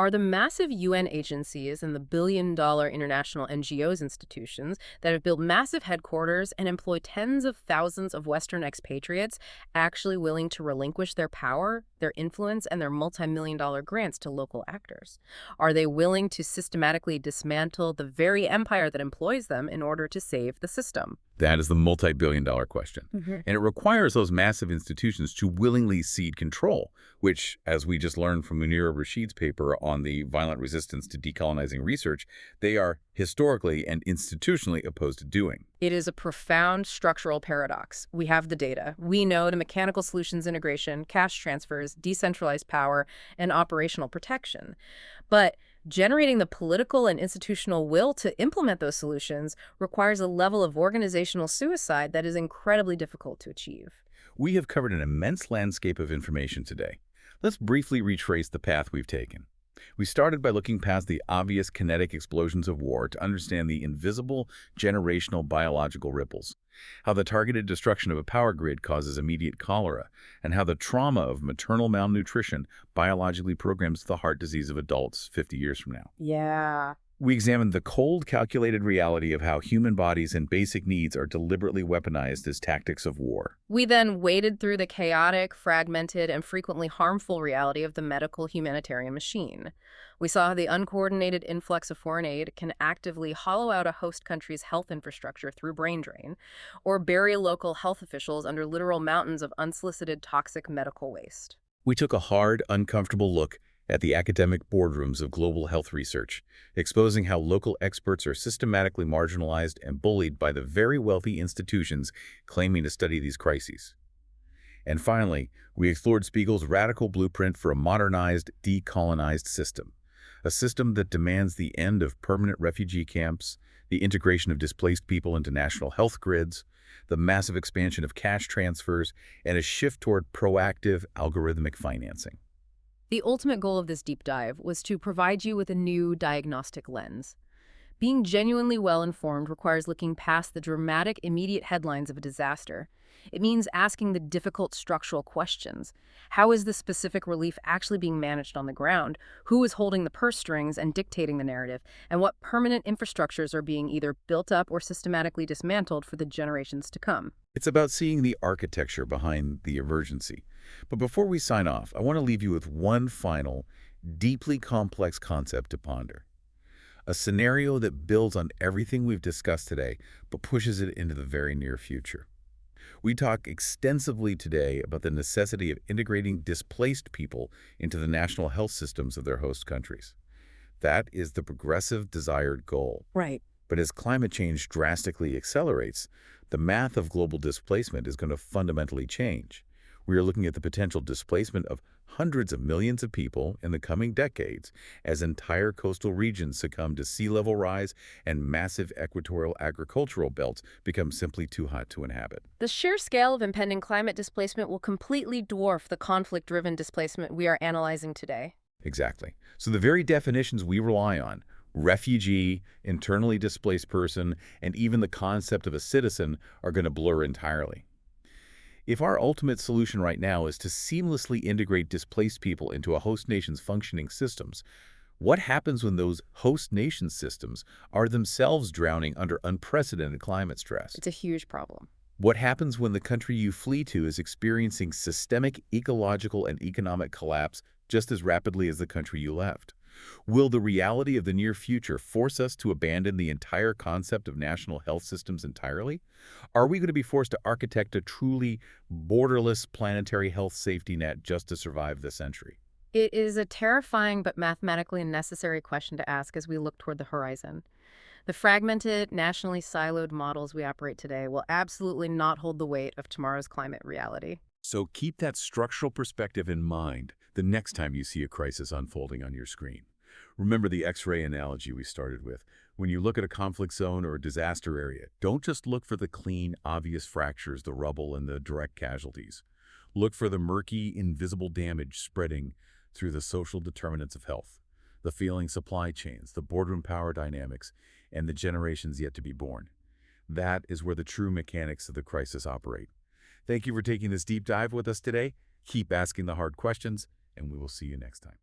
Are the massive UN agencies and the billion-dollar international NGOs institutions that have built massive headquarters and employ tens of thousands of Western expatriates actually willing to relinquish their power, their influence, and their multi-million-dollar grants to local actors? Are they willing to systematically dismantle the very empire that employs them in order to save the system? That is the multi-billion-dollar question. Hmm. And it requires those massive institutions to willingly cede control, which, as we just learned from Munir Rashid's paper on the violent resistance to decolonizing research, they are historically and institutionally opposed to doing. It is a profound structural paradox. We have the data. We know the mechanical solutions integration, cash transfers, decentralized power, and operational protection. But generating the political and institutional will to implement those solutions requires a level of organizational suicide that is incredibly difficult to achieve. We have covered an immense landscape of information today. Let's briefly retrace the path we've taken. We started by looking past the obvious kinetic explosions of war to understand the invisible generational biological ripples, how the targeted destruction of a power grid causes immediate cholera, and how the trauma of maternal malnutrition biologically programs the heart disease of adults 50 years from now. Yeah. We examined the cold, calculated reality of how human bodies and basic needs are deliberately weaponized as tactics of war. We then waded through the chaotic, fragmented, and frequently harmful reality of the medical humanitarian machine. We saw how the uncoordinated influx of foreign aid can actively hollow out a host country's health infrastructure through brain drain, or bury local health officials under literal mountains of unsolicited toxic medical waste. We took a hard, uncomfortable look at the academic boardrooms of global health research, exposing how local experts are systematically marginalized and bullied by the very wealthy institutions claiming to study these crises. And finally, we explored Spiegel's radical blueprint for a modernized, decolonized system, a system that demands the end of permanent refugee camps, the integration of displaced people into national health grids, the massive expansion of cash transfers, and a shift toward proactive, algorithmic financing. The ultimate goal of this deep dive was to provide you with a new diagnostic lens. Being genuinely well-informed requires looking past the dramatic, immediate headlines of a disaster. It means asking the difficult structural questions. How is the specific relief actually being managed on the ground? Who is holding the purse strings and dictating the narrative? And what permanent infrastructures are being either built up or systematically dismantled for the generations to come? It's about seeing the architecture behind the emergency. But before we sign off, I want to leave you with one final, deeply complex concept to ponder. A scenario that builds on everything we've discussed today, but pushes it into the very near future. We talk extensively today about the necessity of integrating displaced people into the national health systems of their host countries. That is the progressive desired goal. Right. But as climate change drastically accelerates, the math of global displacement is going to fundamentally change. We are looking at the potential displacement of hundreds of millions of people in the coming decades as entire coastal regions succumb to sea level rise and massive equatorial agricultural belts become simply too hot to inhabit. The sheer scale of impending climate displacement will completely dwarf the conflict-driven displacement we are analyzing today. Exactly. So the very definitions we rely on, refugee, internally displaced person, and even the concept of a citizen are going to blur entirely. If our ultimate solution right now is to seamlessly integrate displaced people into a host nation's functioning systems, what happens when those host nation systems are themselves drowning under unprecedented climate stress? It's a huge problem. What happens when the country you flee to is experiencing systemic ecological and economic collapse just as rapidly as the country you left? Will the reality of the near future force us to abandon the entire concept of national health systems entirely? Are we going to be forced to architect a truly borderless planetary health safety net just to survive the century? It is a terrifying but mathematically necessary question to ask as we look toward the horizon. The fragmented, nationally siloed models we operate today will absolutely not hold the weight of tomorrow's climate reality. So keep that structural perspective in mind the next time you see a crisis unfolding on your screen. Remember the X-ray analogy we started with. When you look at a conflict zone or a disaster area, don't just look for the clean, obvious fractures, the rubble, and the direct casualties. Look for the murky, invisible damage spreading through the social determinants of health, the failing supply chains, the boardroom power dynamics, and the generations yet to be born. That is where the true mechanics of the crisis operate. Thank you for taking this deep dive with us today. Keep asking the hard questions, and we will see you next time.